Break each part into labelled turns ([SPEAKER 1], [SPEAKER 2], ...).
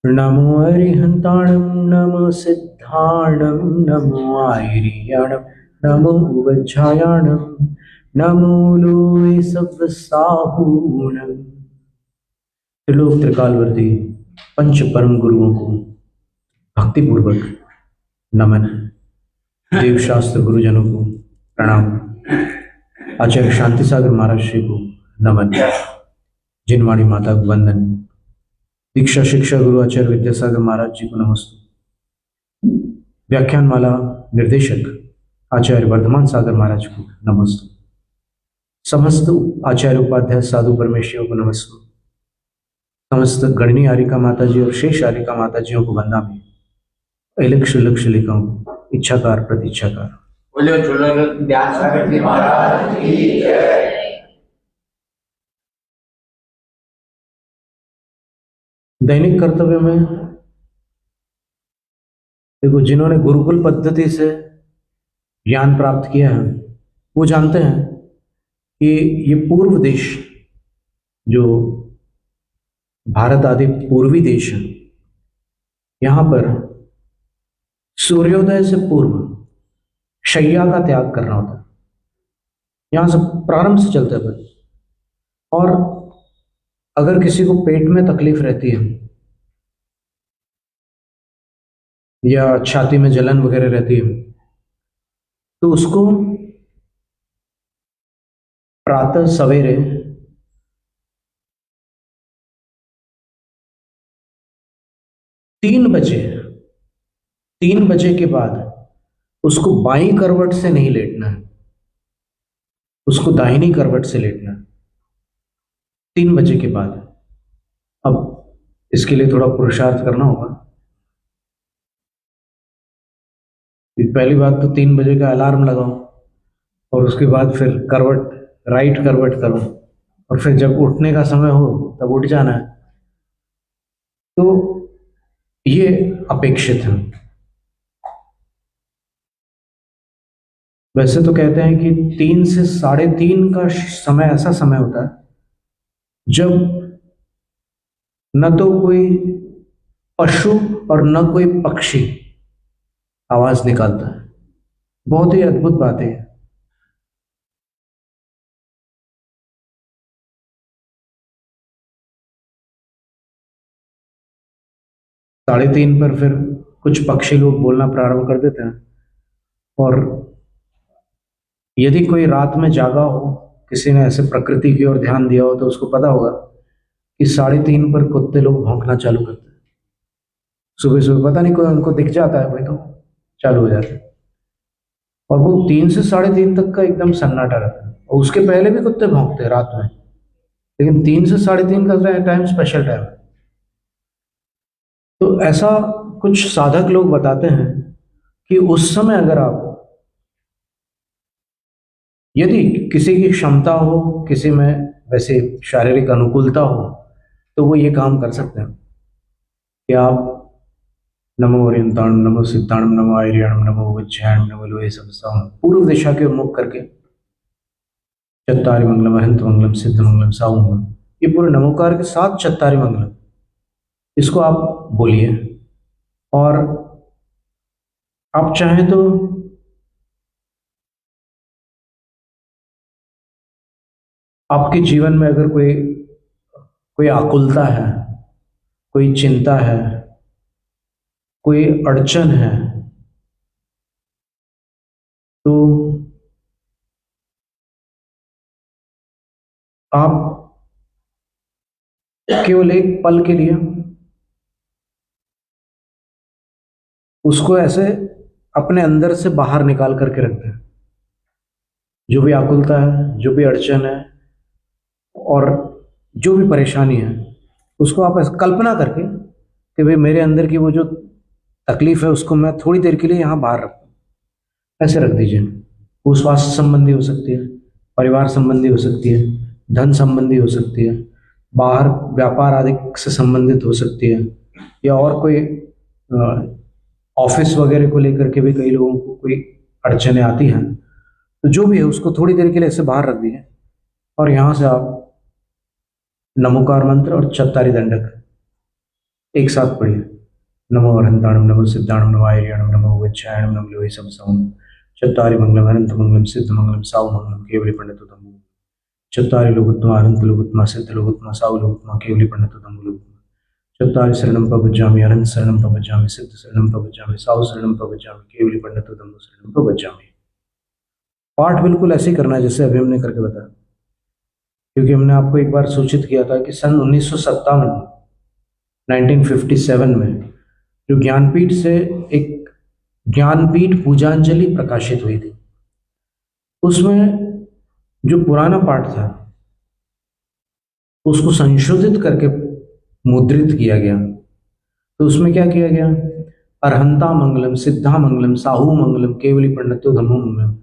[SPEAKER 1] नमो अरिहन्ताणं नमो सिद्धाणं नमो आयर्याणं नमो वज्रायाणं नमो लोय सव्यसाहूणं। त्रिलोक त्रिकालवर्ती पंच परम गुरुओं को भक्तिपूर्वक नमन। देव शास्त्र गुरुजनों को प्रणाम। आचार्य शांति सागर महाराज श्री को नमन। जिनवाणी माता को वंदन। दीक्षा शिक्षा गुरु आचार्य विद्यासागर महाराज जी को नमस्ते। व्याख्यान माला निर्देशक आचार्य वर्धमान सागर महाराज को नमस्ते। समस्त आचार्य उपाध्याय साधु परमेश्वरियों को नमस्ते। समस्त गणनी आरिका माता जी और शेष आरिका माता जियों को वंदा में। लक्ष्य लक्ष्य लिखाओं इच्छाकार प्रतीक्षाकार। दैनिक कर्तव्य में देखो, जिन्होंने गुरुकुल पद्धति से ज्ञान प्राप्त किया है वो जानते हैं कि ये पूर्व देश, जो भारत आदि पूर्वी देश है, यहाँ पर सूर्योदय से पूर्व शैया का त्याग करना होता है। यहाँ से प्रारंभ से चलते हैं। और अगर किसी को पेट में तकलीफ रहती है या छाती में जलन वगैरह रहती है तो उसको प्रातः सवेरे 3 बजे के बाद उसको बाईं करवट से नहीं लेटना है, उसको दाहिनी करवट से लेटना है 3 बजे के बाद। अब इसके लिए थोड़ा पुरुषार्थ करना होगा। पहली बात तो 3 बजे का अलार्म लगाओ और उसके बाद फिर करवट, राइट करवट करो और फिर जब उठने का समय हो तब उठ जाना है। तो ये अपेक्षित है। वैसे तो कहते हैं कि 3 से 3:30 का समय ऐसा समय होता है जब न तो कोई पशु और न कोई पक्षी आवाज निकालता है। बहुत ही अद्भुत बात है। साढ़े 3 पर फिर कुछ पक्षी लोग बोलना प्रारंभ कर देते हैं। और यदि कोई रात में जागा हो, किसी ने ऐसे प्रकृति की ओर ध्यान दिया हो, तो उसको पता होगा कि 3:30 पर कुत्ते लोग भौंकना चालू करते हैं। सुबह सुबह पता नहीं कोई उनको दिख जाता है, कोई तो चालू हो जाता है। और वो 3 से 3:30 तक का एकदम सन्नाटा रहता है। और उसके पहले भी कुत्ते भौंकते हैं रात में, लेकिन 3 से 3:30 का टाइम स्पेशल टाइम है। तो ऐसा कुछ साधक लोग बताते हैं कि उस समय अगर आप, यदि किसी की क्षमता हो, किसी में वैसे शारीरिक अनुकूलता हो, तो वो ये काम कर सकते हैं कि आप नमो ओरियंताणम नमो सिद्धाणम नमो आयर्याणम नमो वज्रायाणम नमो लोहे सवसाहूणम पूर्व दिशा के मुख करके चत्तारि मंगलम अहंत मंगलम सिद्ध मंगलम साहू मंगलम, ये पूरे नमोकार के साथ चत्तारि मंगलम, इसको आप बोलिए। और आप चाहें तो आपके जीवन में अगर कोई कोई आकुलता है, कोई चिंता है, कोई अड़चन है, तो आप केवल एक पल के लिए उसको ऐसे अपने अंदर से बाहर निकाल करके रखते हैं। जो भी आकुलता है, जो भी अड़चन है और जो भी परेशानी है, उसको आप ऐसे कल्पना करके कि भाई मेरे अंदर की वो जो तकलीफ है उसको मैं थोड़ी देर के लिए यहाँ बाहर रखूँ, ऐसे रख दीजिए। वो स्वास्थ्य संबंधी हो सकती है, परिवार संबंधी हो सकती है, धन संबंधी हो सकती है, बाहर व्यापार आदि से संबंधित हो सकती है, या और कोई ऑफिस वगैरह को लेकर के भी कई लोगों को कोई अड़चने आती हैं। तो जो भी है उसको थोड़ी देर के लिए ऐसे बाहर रख दीजिए और यहाँ से आप नमोकार मंत्र और चत्तारी दंडक एक साथ पढ़िए। नमो अरहंताणम, नमो सिद्धाणम, नमो आयर्याणम, नमो वज्रायणम, नमो लोहे सब सवम। चत्तारि मंगलम अनंत मंगलम सिद्ध मंगलम साहु मंगलम केवली पंडित तमो। चत्तारि लोकोत्तमा अनंत लोकोत्तमा सिद्ध लोकोत्तमा साहु लोकोत्तमा केवली पंडित तमो लोकोत्तमा। चत्तारि शरणं प्रपज्जामि, अनंत शरणं प्रपज्जामि, सिद्ध शरणं प्रपज्जामि, साहु शरणं प्रपज्जामि, केवली पंडित तमो शरणं प्रपज्जामि। पाठ बिल्कुल ऐसे ही करना है जैसे अभी हमने करके बताया, क्योंकि हमने आपको एक बार सूचित किया था कि सन 1957 में जो ज्ञानपीठ से एक ज्ञानपीठ पूजांजलि प्रकाशित हुई थी, उसमें जो पुराना पाठ था उसको संशोधित करके मुद्रित किया गया। तो उसमें क्या किया गया? अरहंता मंगलम, सिद्धा मंगलम, साहू मंगलम, केवली पंडितो धम्मो मंगलम।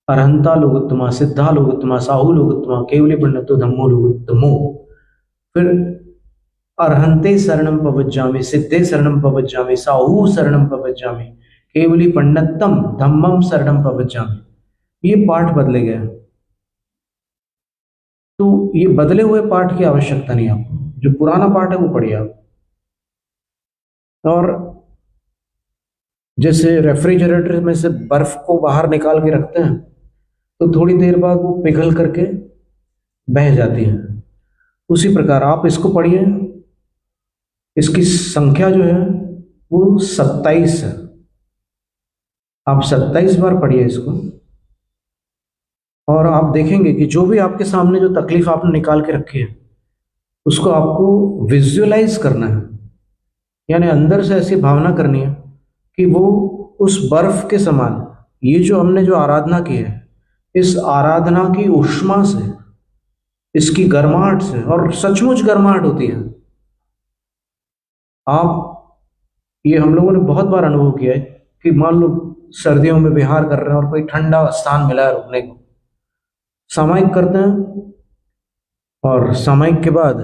[SPEAKER 1] अरहंता लोकोत्तमा, सिद्धा लोकोत्तमा, साहू लोकोत्तमा, केवली पंडितो धम्मो लोकोत्तमो। फिर अरहंते शरणम प्रपज्जामि, सिद्धे शरणम प्रपज्जामि, साहू शरणम प्रपज्जामि, केवली पंडितम धम्मम शरणम प्रपज्जामि। ये पाठ बदले गए। तो ये बदले हुए पाठ की आवश्यकता नहीं आपको, जो पुराना पाठ है वो पढ़िए आप। और जैसे रेफ्रिजरेटर में से बर्फ को बाहर निकाल के रखते हैं तो थोड़ी देर बाद वो पिघल करके बह जाती है, उसी प्रकार आप इसको पढ़िए। इसकी संख्या जो है वो 27 है। आप 27 बार पढ़िए इसको, और आप देखेंगे कि जो भी आपके सामने जो तकलीफ आपने निकाल के रखी है उसको आपको विजुअलाइज करना है, यानी अंदर से ऐसी भावना करनी है कि वो उस बर्फ के समान, ये जो हमने जो आराधना की है, इस आराधना की ऊष्मा से, इसकी गर्माहट से, और सचमुच गर्माहट होती है। आप, ये हम लोगों ने बहुत बार अनुभव किया है कि मान लो सर्दियों में विहार कर रहे हैं और कोई ठंडा स्थान मिला है रुकने को, सामयिक करते हैं, और सामयिक के बाद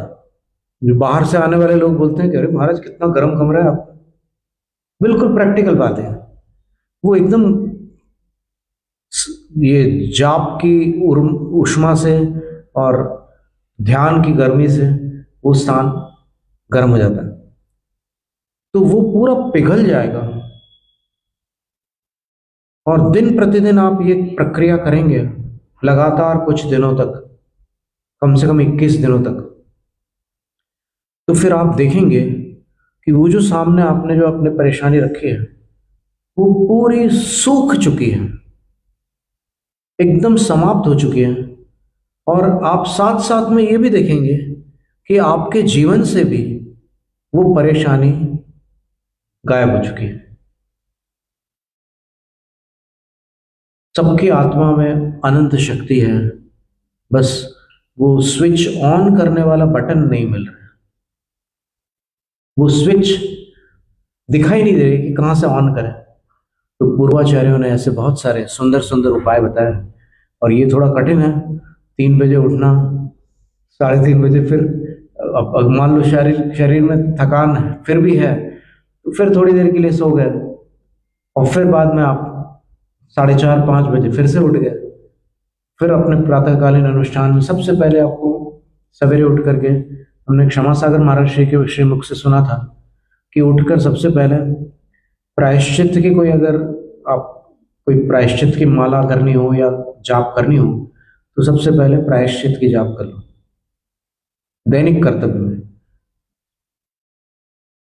[SPEAKER 1] जो बाहर से आने वाले लोग बोलते हैं कि अरे महाराज कितना गर्म कमरा है आपका। बिल्कुल प्रैक्टिकल बात है, वो एकदम ये जाप की ऊष्मा से और ध्यान की गर्मी से वो स्थान गर्म हो जाता है, तो वो पूरा पिघल जाएगा। और दिन प्रतिदिन आप ये प्रक्रिया करेंगे लगातार कुछ दिनों तक, कम से कम 21 दिनों तक, तो फिर आप देखेंगे कि वो जो सामने आपने जो अपने परेशानी रखी है वो पूरी सूख चुकी है, एकदम समाप्त हो चुकी है। और आप साथ साथ में ये भी देखेंगे कि आपके जीवन से भी वो परेशानी गायब हो चुकी है। सबकी आत्मा में अनंत शक्ति है, बस वो स्विच ऑन करने वाला बटन नहीं मिल रहा है, वो स्विच दिखाई नहीं दे रही कि कहाँ से ऑन करें। तो पूर्वाचार्यों ने ऐसे बहुत सारे सुंदर सुंदर उपाय बताए, और ये थोड़ा कठिन है। 3 बजे उठना, 3:30 बजे, फिर अब मान लो शरीर में थकान है फिर भी है, तो फिर थोड़ी देर के लिए सो गए, और फिर बाद में आप 4:30-5 बजे फिर से उठ गए। फिर अपने प्रातःकालीन अनुष्ठान में सबसे पहले आपको सवेरे उठ करके, हमने क्षमा सागर महाराज श्री के श्रीमुख से सुना था कि उठकर सबसे पहले प्रायश्चित की कोई, अगर आप कोई प्रायश्चित की माला करनी हो या जाप करनी हो तो सबसे पहले प्रायश्चित की जाप कर लो दैनिक कर्तव्य में।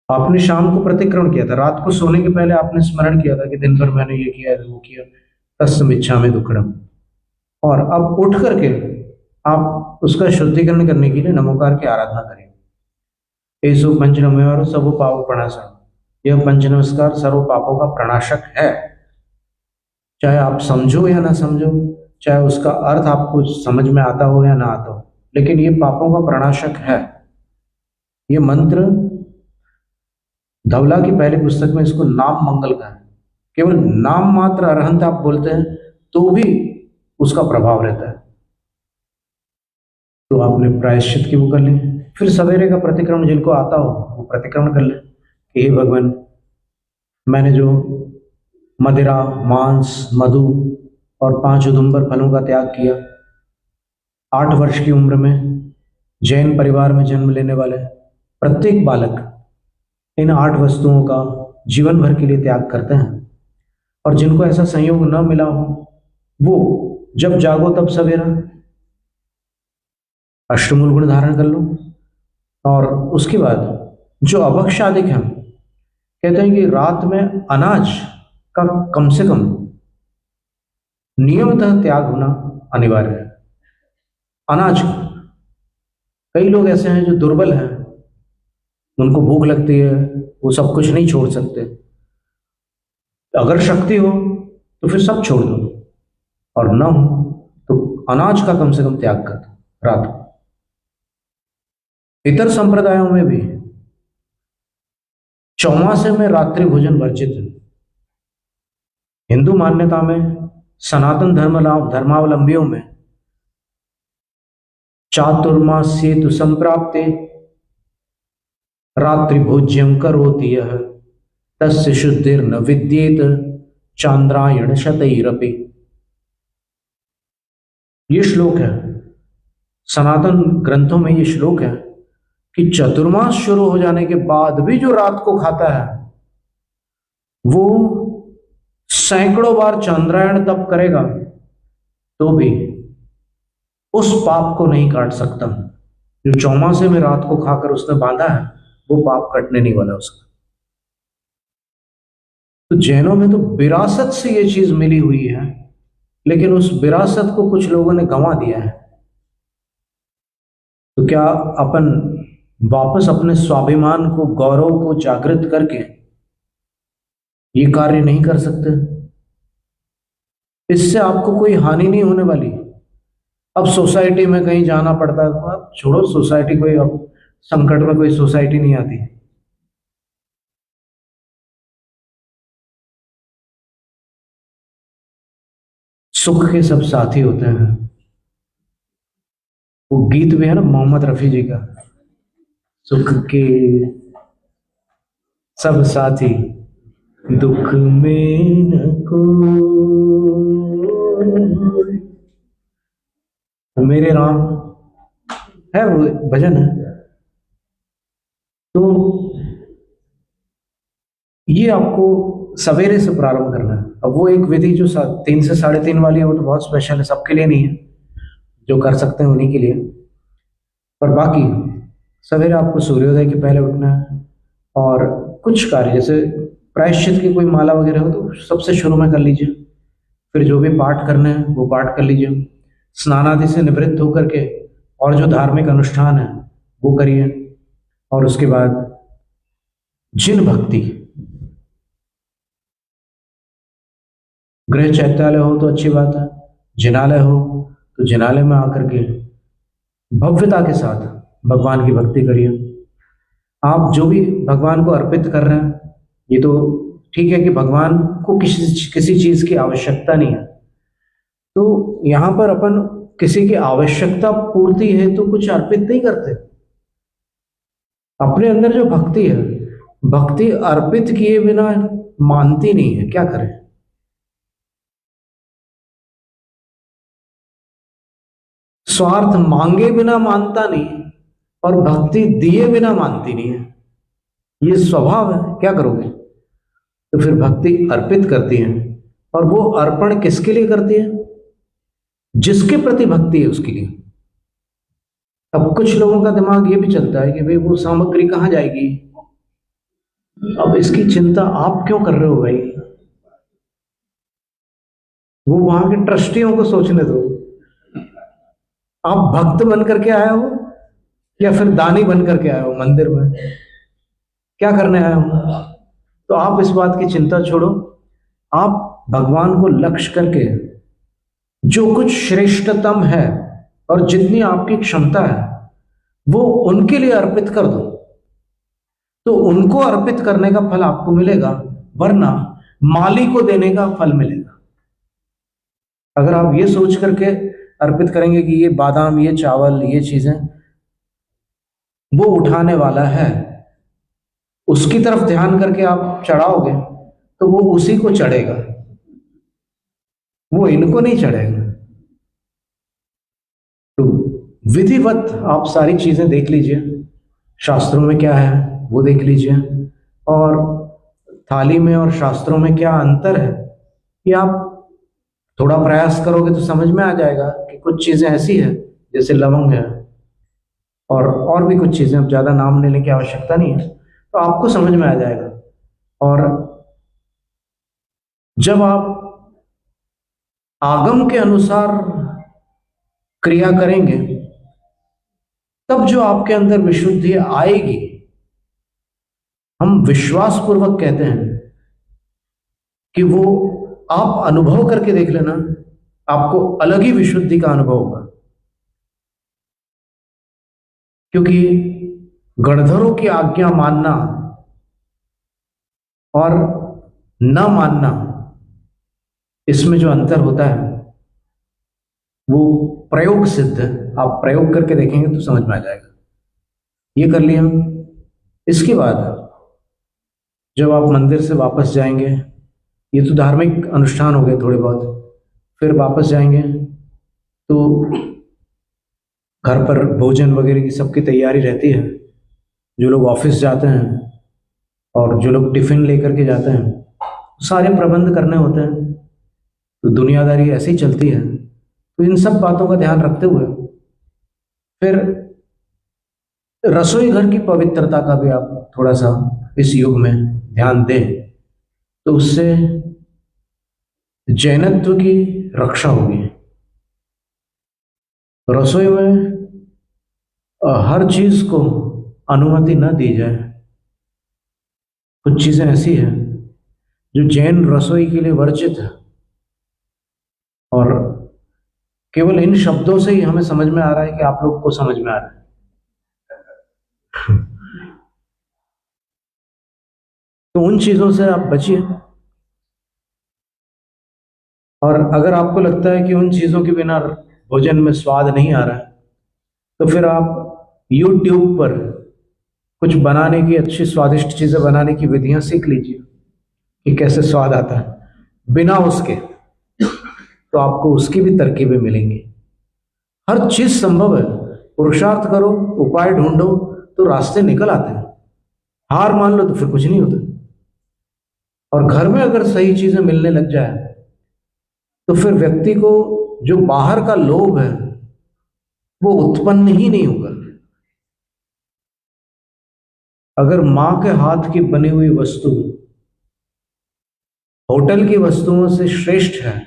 [SPEAKER 1] आपने शाम को प्रतिक्रमण किया था, रात को सोने के पहले आपने स्मरण किया था कि दिन भर मैंने ये किया वो किया, तस्मिच्छामि दुक्कडम। और अब उठ करके आप उसका शुद्धिकरण करने के लिए नमोकार की आराधना करें। एसु पंच नमोवारो सर्व पाप प्रणाशक, यह पंच नमस्कार सर्व पापों का प्रणाशक है। चाहे आप समझो या ना समझो, चाहे उसका अर्थ आपको समझ में आता हो या ना आता हो, लेकिन ये पापों का प्रणाशक है। ये मंत्र धवला की पहली पुस्तक में इसको नाम मंगल का है। केवल नाम मात्र अरहंत आप बोलते हैं तो भी उसका प्रभाव रहता है। तो आपने प्रायश्चित की वो कर ली, फिर सवेरे का प्रतिक्रमण जिनको आता हो वो प्रतिक्रमण कर ले कि हे भगवान, मैंने जो मदिरा, मांस, मधु और 5 उदुम्बर फलों का त्याग किया, 8 वर्ष की उम्र में जैन परिवार में जन्म लेने वाले प्रत्येक बालक इन 8 वस्तुओं का जीवन भर के लिए त्याग करते हैं, और जिनको ऐसा संयोग न मिला हो वो जब जागो तब सवेरा अष्टमूल गुण धारण कर लो। और उसके बाद जो अभक्षादिक हैं, कहते हैं कि रात में अनाज का कम से कम नियमतः त्याग होना अनिवार्य है। अनाज का, कई लोग ऐसे हैं जो दुर्बल हैं, उनको भूख लगती है, वो सब कुछ नहीं छोड़ सकते। अगर शक्ति हो तो फिर सब छोड़ दो, और न हो तो अनाज का कम से कम त्याग कर दो रात को। इतर संप्रदायों में भी चौमासे में रात्रि भोजन वर्जित है। हिंदू मान्यता में, सनातन धर्मावलंबियों में चातुर्मास्येतु संप्राप्ते रात्रि भोज्यम करोति यः तस्य शुद्धिर्न विद्येत चांद्रायण शतैरपि। ये श्लोक है, सनातन ग्रंथों में ये श्लोक है कि चतुर्मास शुरू हो जाने के बाद भी जो रात को खाता है वो सैकड़ों बार चंद्रायण तप करेगा तो भी उस पाप को नहीं काट सकता। जो चौमासे में रात को खाकर उसने बांधा है वो पाप कटने नहीं वाला उसका। तो जैनों में तो विरासत से ये चीज मिली हुई है, लेकिन उस विरासत को कुछ लोगों ने गंवा दिया है। तो क्या अपन वापस अपने स्वाभिमान को, गौरव को जागृत करके ये कार्य नहीं कर सकते? इससे आपको कोई हानि नहीं होने वाली। अब सोसाइटी में कहीं जाना पड़ता है तो आप छोड़ो, सोसाइटी कोई, अब संकट में कोई सोसाइटी नहीं आती। सुख के सब साथी होते हैं। वो गीत भी है ना मोहम्मद रफी जी का, सुख के सब साथी दुख में न कोई। मेरे राम है, वो भजन है। तो ये आपको सवेरे से प्रारंभ करना है। अब वो एक विधि जो 3 से 3:30 वाली है वो तो बहुत स्पेशल है, सबके लिए नहीं है, जो कर सकते हैं उन्हीं के लिए। पर बाकी सवेरे आपको सूर्योदय के पहले उठना है, और कुछ कार्य जैसे प्रायश्चित की कोई माला वगैरह हो तो सबसे शुरू में कर लीजिए। फिर जो भी पाठ करने हैं वो पाठ कर लीजिए। स्नान आदि से निवृत्त होकर के और जो धार्मिक अनुष्ठान है वो करिए। और उसके बाद जिन भक्ति, गृह चैत्यालय हो तो अच्छी बात है, जिनालय हो तो जिनालय में आकर के भव्यता के साथ भगवान की भक्ति करिए। आप जो भी भगवान को अर्पित कर रहे हैं, ये तो ठीक है कि भगवान को किसी चीज की आवश्यकता नहीं है, तो यहां पर अपन किसी की आवश्यकता पूर्ति है तो कुछ अर्पित नहीं करते। अपने अंदर जो भक्ति है, भक्ति अर्पित किए बिना मानती नहीं है, क्या करें। स्वार्थ मांगे बिना मानता नहीं, और भक्ति दिए बिना मानती नहीं है। ये स्वभाव है, क्या करोगे। तो फिर भक्ति अर्पित करती है, और वो अर्पण किसके लिए करती है? जिसके प्रति भक्ति है उसके लिए। अब कुछ लोगों का दिमाग ये भी चलता है कि भाई वो सामग्री कहाँ जाएगी, अब इसकी चिंता आप क्यों कर रहे हो भाई, वो वहां के ट्रस्टियों को सोचने दो। आप भक्त बन करके आए हो या फिर दानी बन करके आए हो मंदिर में, क्या करने आए हो? तो आप इस बात की चिंता छोड़ो। आप भगवान को लक्ष्य करके जो कुछ श्रेष्ठतम है और जितनी आपकी क्षमता है वो उनके लिए अर्पित कर दो, तो उनको अर्पित करने का फल आपको मिलेगा, वरना माली को देने का फल मिलेगा। अगर आप ये सोच करके अर्पित करेंगे कि ये बादाम, ये चावल, ये चीजें वो उठाने वाला है, उसकी तरफ ध्यान करके आप चढ़ाओगे तो वो उसी को चढ़ेगा, वो इनको नहीं चढ़ेगा। तो विधिवत आप सारी चीजें देख लीजिए, शास्त्रों में क्या है वो देख लीजिए, और थाली में और शास्त्रों में क्या अंतर है ये आप थोड़ा प्रयास करोगे तो समझ में आ जाएगा कि कुछ चीज़ें ऐसी है जैसे लवंग है, और भी कुछ चीज़ें, अब ज़्यादा नाम लेने की आवश्यकता नहीं है, तो आपको समझ में आ जाएगा। और जब आप आगम के अनुसार क्रिया करेंगे तब जो आपके अंदर विशुद्धि आएगी, हम विश्वास पूर्वक कहते हैं कि वो आप अनुभव करके देख लेना, आपको अलग ही विशुद्धि का अनुभव होगा। क्योंकि गणधरों की आज्ञा मानना और न मानना, इसमें जो अंतर होता है वो प्रयोग सिद्ध है। आप प्रयोग करके देखेंगे तो समझ में आ जाएगा। ये कर लिया। इसके बाद जब आप मंदिर से वापस जाएंगे, ये तो धार्मिक अनुष्ठान हो गए थोड़े बहुत, फिर वापस जाएंगे तो घर पर भोजन वगैरह की सबकी तैयारी रहती है। जो लोग ऑफिस जाते हैं और जो लोग टिफिन लेकर के जाते हैं, सारे प्रबंध करने होते हैं। तो दुनियादारी ऐसे ही चलती है। तो इन सब बातों का ध्यान रखते हुए फिर रसोई घर की पवित्रता का भी आप थोड़ा सा इस युग में ध्यान दें, तो उससे जैनत्व की रक्षा होगी। रसोई में हर चीज को अनुमति न दी जाए। कुछ चीजें ऐसी हैं जो जैन रसोई के लिए वर्जित है, और केवल इन शब्दों से ही हमें समझ में आ रहा है कि आप लोग को समझ में आ रहा है। तो उन चीजों से आप बचिए। और अगर आपको लगता है कि उन चीजों के बिना भोजन में स्वाद नहीं आ रहा है, तो फिर आप YouTube पर कुछ बनाने की, अच्छी स्वादिष्ट चीजें बनाने की विधियां सीख लीजिए कि कैसे स्वाद आता है बिना उसके। तो आपको उसकी भी तरकीबें मिलेंगी। हर चीज संभव है। पुरुषार्थ करो, उपाय ढूंढो, तो रास्ते निकल आते हैं। हार मान लो तो फिर कुछ नहीं होता। और घर में अगर सही चीजें मिलने लग जाए तो फिर व्यक्ति को जो बाहर का लोभ है वो उत्पन्न ही नहीं होगा। अगर मां के हाथ की बनी हुई वस्तु होटल की वस्तुओं से श्रेष्ठ है,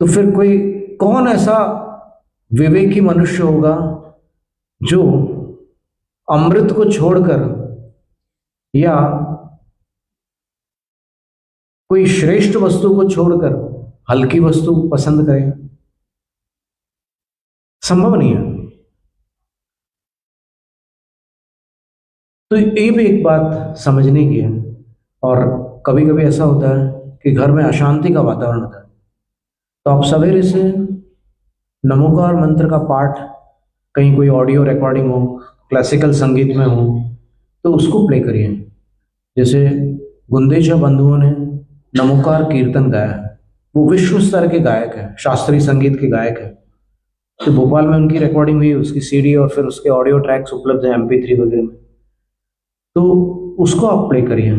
[SPEAKER 1] तो फिर कोई कौन ऐसा विवेकी मनुष्य होगा जो अमृत को छोड़कर या कोई श्रेष्ठ वस्तु को छोड़कर हल्की वस्तु पसंद करेगा? संभव नहीं है। तो ये भी एक बात समझने की है। और कभी कभी ऐसा होता है कि घर में अशांति का वातावरण होता है, तो आप सवेरे से नमोकार मंत्र का पाठ, कहीं कोई ऑडियो रिकॉर्डिंग हो, क्लासिकल संगीत में हो, तो उसको प्ले करिए। जैसे गुंदेचा बंधुओं ने नमोकार कीर्तन गाया है, वो विश्व स्तर के गायक है, शास्त्रीय संगीत के गायक है। तो भोपाल में उनकी रिकॉर्डिंग हुई, उसकी सीडी और फिर उसके ऑडियो ट्रैक्स उपलब्ध हैं MP3 वगैरह में, तो उसको आप प्ले करिए।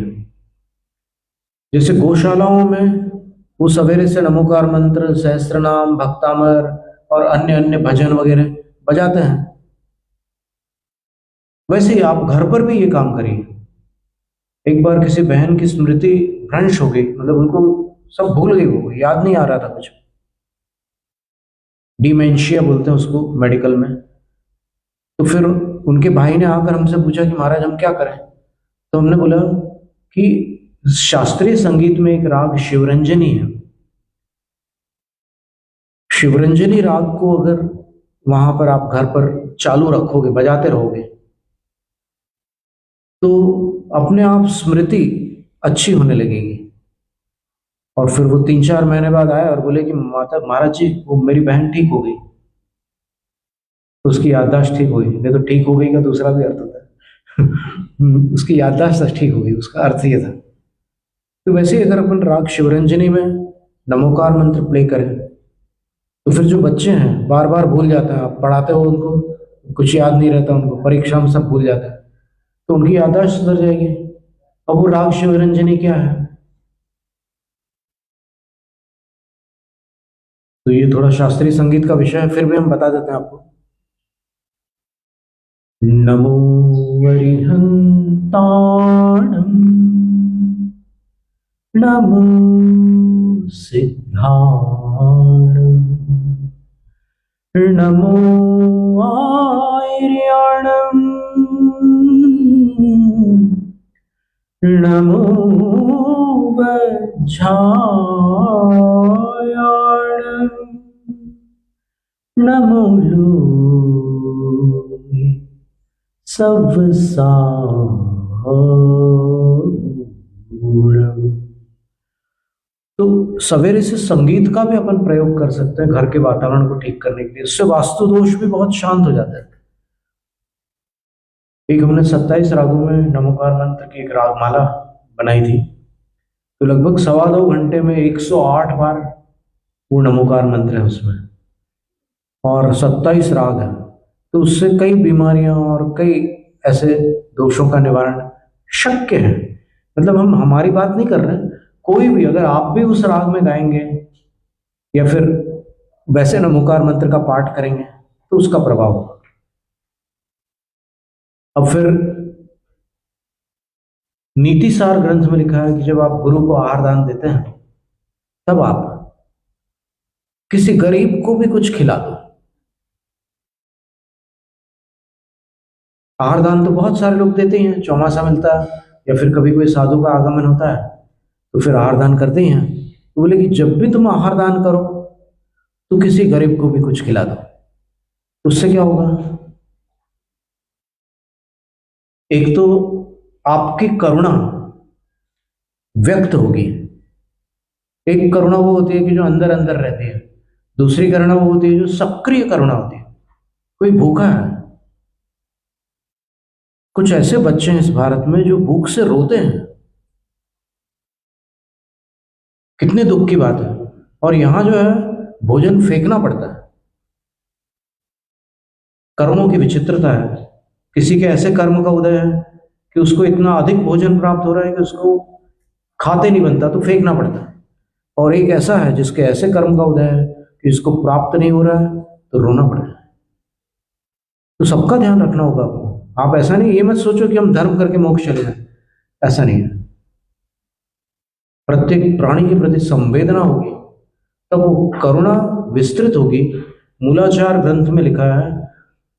[SPEAKER 1] जैसे गौशालाओं में वो सवेरे से नमोकार मंत्र, सहस्त्रनाम, भक्तामर और अन्य अन्य भजन वगैरह बजाते हैं, वैसे ही आप घर पर भी ये काम करिए। एक बार किसी बहन की स्मृति भ्रंश हो गई, मतलब उनको सब भूल गई, वो याद नहीं आ रहा था कुछ, डिमेंशिया बोलते हैं उसको मेडिकल में। तो फिर उनके भाई ने आकर हमसे पूछा कि महाराज हम क्या करें? तो हमने बोला कि शास्त्रीय संगीत में एक राग शिवरंजनी है। शिवरंजनी राग को अगर वहां पर आप घर पर चालू रखोगे, बजाते रहोगे, तो अपने आप स्मृति अच्छी होने लगेगी। और फिर वो 3-4 महीने बाद आया और बोले कि माता महाराज जी वो मेरी बहन ठीक हो गई। उसकी याददाश्त ठीक हो गई। नहीं तो ठीक हो गई का दूसरा भी अर्थ होता है। उसकी याददाश्त ठीक हो गई, उसका अर्थ ये था। तो वैसे ही अगर अपन राग शिवरंजनी में नमोकार मंत्र प्ले करें, तो फिर जो बच्चे हैं बार बार भूल जाते हैं, आप पढ़ाते हो उनको, कुछ याद नहीं रहता उनको, परीक्षा में सब भूल जाता है, तो उनकी याददाश्त सुधर जाएगी। अब वो राग शिवरंजनी क्या है? तो ये थोड़ा शास्त्रीय संगीत का विषय है, फिर भी हम बता देते हैं आपको। नमो वरिहंताणं, नमो सिद्धाणं, नमो आर्याणं, नमो वज्झायाणं, नमो लोके सवसाहूणम्। तो सवेरे से संगीत का भी अपन प्रयोग कर सकते हैं घर के वातावरण को ठीक करने के लिए, इससे वास्तु दोष भी बहुत शांत हो जाता है। एक हमने 27 रागों में नमोकार मंत्र की एक रागमाला बनाई थी, तो लगभग 2.25 घंटे में 108 बार वो नमोकार मंत्र है उसमें, और 27 राग है, तो उससे कई बीमारियां और कई ऐसे दोषों का निवारण शक्य है। मतलब हम हमारी बात नहीं कर रहे हैं, कोई भी अगर आप भी उस राग में गाएंगे या फिर वैसे नमोकार मंत्र का पाठ करेंगे तो उसका प्रभाव होगा। अब फिर नीति सार ग्रंथ में लिखा है कि जब आप गुरु को आहार दान देते हैं तब आप किसी गरीब को भी कुछ खिला दो। आहार दान तो बहुत सारे लोग देते ही हैं, चौमासा मिलता है या फिर कभी कोई साधु का आगमन होता है तो फिर आहार दान करते ही हैं। तो बोले कि जब भी तुम आहार दान करो तो किसी गरीब को भी कुछ खिला दो, उससे क्या होगा? एक तो आपकी करुणा व्यक्त होगी। एक करुणा वो होती है कि जो अंदर अंदर रहती है, दूसरी करुणा वो होती है जो सक्रिय करुणा होती है। कोई भूखा है, कुछ ऐसे बच्चे हैं इस भारत में जो भूख से रोते हैं, कितने दुख की बात है। और यहां जो है भोजन फेंकना पड़ता है। कर्मों की विचित्रता है, किसी के ऐसे कर्म का उदय है कि उसको इतना अधिक भोजन प्राप्त हो रहा है कि उसको खाते नहीं बनता तो फेंकना पड़ता है, और एक ऐसा है जिसके ऐसे कर्म का उदय है कि इसको प्राप्त नहीं हो रहा है तो रोना पड़ रहा है। तो सबका ध्यान रखना होगा आपको। आप ऐसा नहीं, ये मत सोचो कि हम धर्म करके मोक्ष चले जाए, ऐसा नहीं है। प्रत्येक प्राणी के प्रति संवेदना होगी तब वो करुणा विस्तृत होगी। मूलाचार ग्रंथ में लिखा है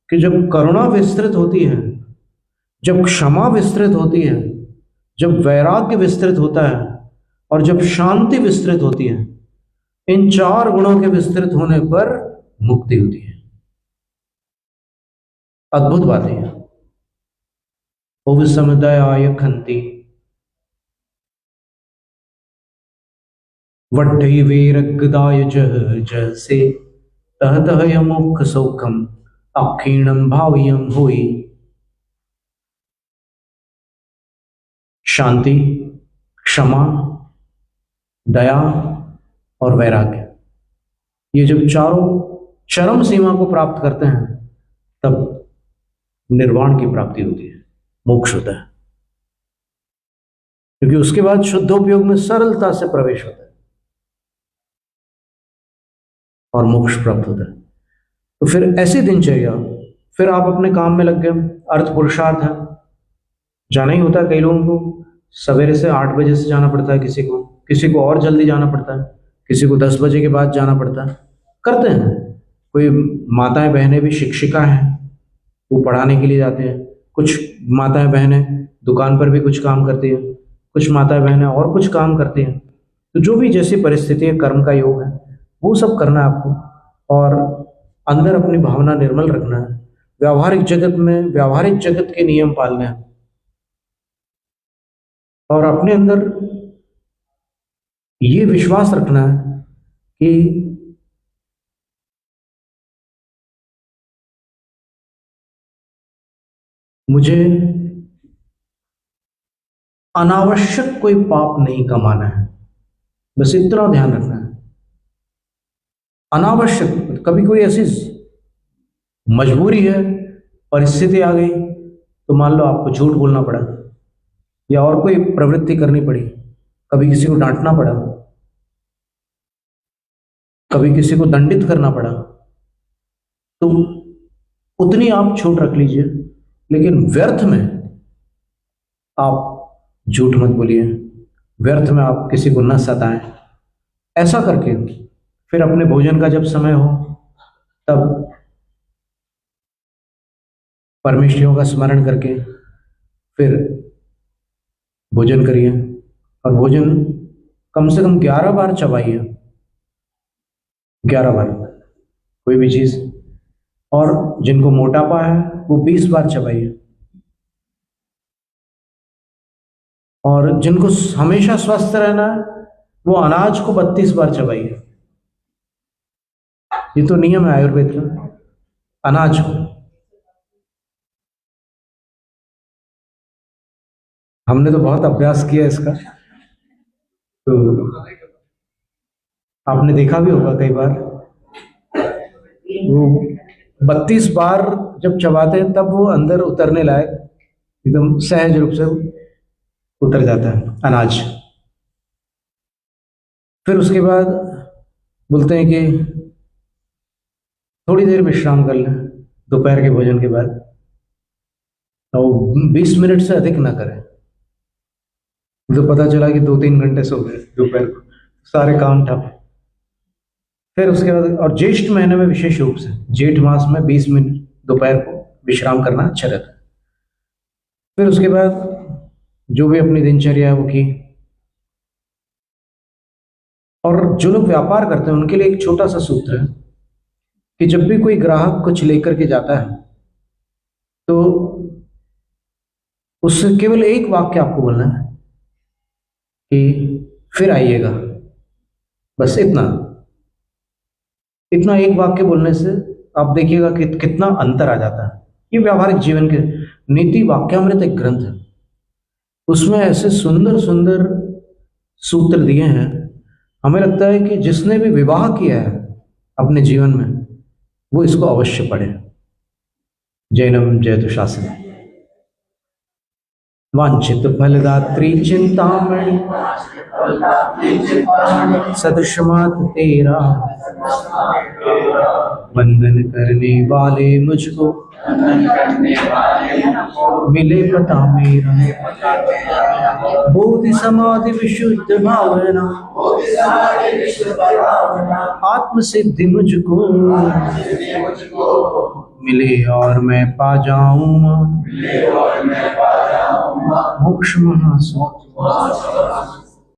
[SPEAKER 1] कि जब करुणा विस्तृत होती है, जब क्षमा विस्तृत होती है, जब वैराग्य विस्तृत होता है और जब शांति विस्तृत होती है, इन 4 गुणों के विस्तृत होने पर मुक्ति होती है। अद्भुत बात है। ओ विसमुदाय खंति वड्ढई वेरगदाय जह जैसे तह तह यमुख सौखम अक्षीणम भावियम होई। शांति, क्षमा, दया और वैराग्य, ये जब चारों चरम सीमा को प्राप्त करते हैं तब निर्वाण की प्राप्ति होती है, मोक्ष होता है। क्योंकि उसके बाद शुद्धोपयोग में सरलता से प्रवेश होता है और मोक्ष प्राप्त होता है। तो फिर ऐसी दिनचर्या, फिर आप अपने काम में लग गए, अर्थ पुरुषार्थ है, जाना ही होता है। कई लोगों को सवेरे से 8 बजे से जाना पड़ता है, किसी को और जल्दी जाना पड़ता है, किसी को 10 बजे के बाद जाना पड़ता है, करते हैं। कोई माताएं बहनें भी शिक्षिका हैं, वो पढ़ाने के लिए जाते हैं। कुछ माताएं बहनें दुकान पर भी कुछ काम करती हैं, कुछ माताएं बहनें और कुछ काम करती हैं। तो जो भी जैसी परिस्थिति है, कर्म का योग है, वो सब करना है आपको, और अंदर अपनी भावना निर्मल रखना है। व्यावहारिक जगत में व्यावहारिक जगत के नियम पालने हैं और अपने अंदर ये विश्वास रखना है कि मुझे अनावश्यक कोई पाप नहीं कमाना है, बस इतना ध्यान रखना है। अनावश्यक, कभी कोई ऐसी मजबूरी है परिस्थिति आ गई तो मान लो आपको झूठ बोलना पड़ा या और कोई प्रवृत्ति करनी पड़ी, कभी किसी को डांटना पड़ा, कभी किसी को दंडित करना पड़ा, तो उतनी आप छूट रख लीजिए, लेकिन व्यर्थ में आप झूठ मत बोलिए, व्यर्थ में आप किसी को न सताएं। ऐसा करके फिर अपने भोजन का जब समय हो तब परमेश्वरियों का स्मरण करके फिर भोजन करिए, और भोजन कम से कम 11 बार चबाइए, 11 बार कोई भी चीज। और जिनको मोटापा है वो 20 बार चबाइए, और जिनको हमेशा स्वस्थ रहना है वो अनाज को 32 बार चबाइए। ये तो नियम है आयुर्वेद का, अनाज को। हमने तो बहुत अभ्यास किया इसका, तो आपने देखा भी होगा कई बार वो 32 बार जब चबाते हैं तब वो अंदर उतरने लायक एकदम सहज रूप से उतर जाता है अनाज। फिर उसके बाद बोलते हैं कि थोड़ी देर विश्राम कर लें दोपहर के भोजन के बाद, और 20 मिनट से अधिक ना करें। तो पता चला कि 2-3 घंटे सो गए दोपहर को, सारे काम ठप। फिर उसके बाद, और ज्येष्ठ महीने में विशेष रूप से जेठ मास में 20 मिनट दोपहर को विश्राम करना अच्छा रहता है। फिर उसके बाद जो भी अपनी दिनचर्या है वो की। और जो लोग व्यापार करते हैं उनके लिए एक छोटा सा सूत्र है कि जब भी कोई ग्राहक कुछ लेकर के जाता है तो उससे केवल एक वाक्य आपको बोलना है कि फिर आइएगा। बस इतना इतना एक वाक्य बोलने से आप देखिएगा कि कितना अंतर आ जाता है। ये व्यावहारिक जीवन के नीति वाक्यामृत एक ग्रंथ है, उसमें ऐसे सुंदर सुंदर सूत्र दिए हैं। हमें लगता है कि जिसने भी विवाह किया है अपने जीवन में वो इसको अवश्य पढ़े। जैनम जयतु शासन। वांछित फलदात्री चिंतामणि सदृशमात तेरा, वंदन करने वाले मुझको मिले पता मेरा। बोधि समाधि विशुद्ध भावना, आत्म सिद्धि मुझको मिले और मैं पा जाऊं मोक्ष महासुख।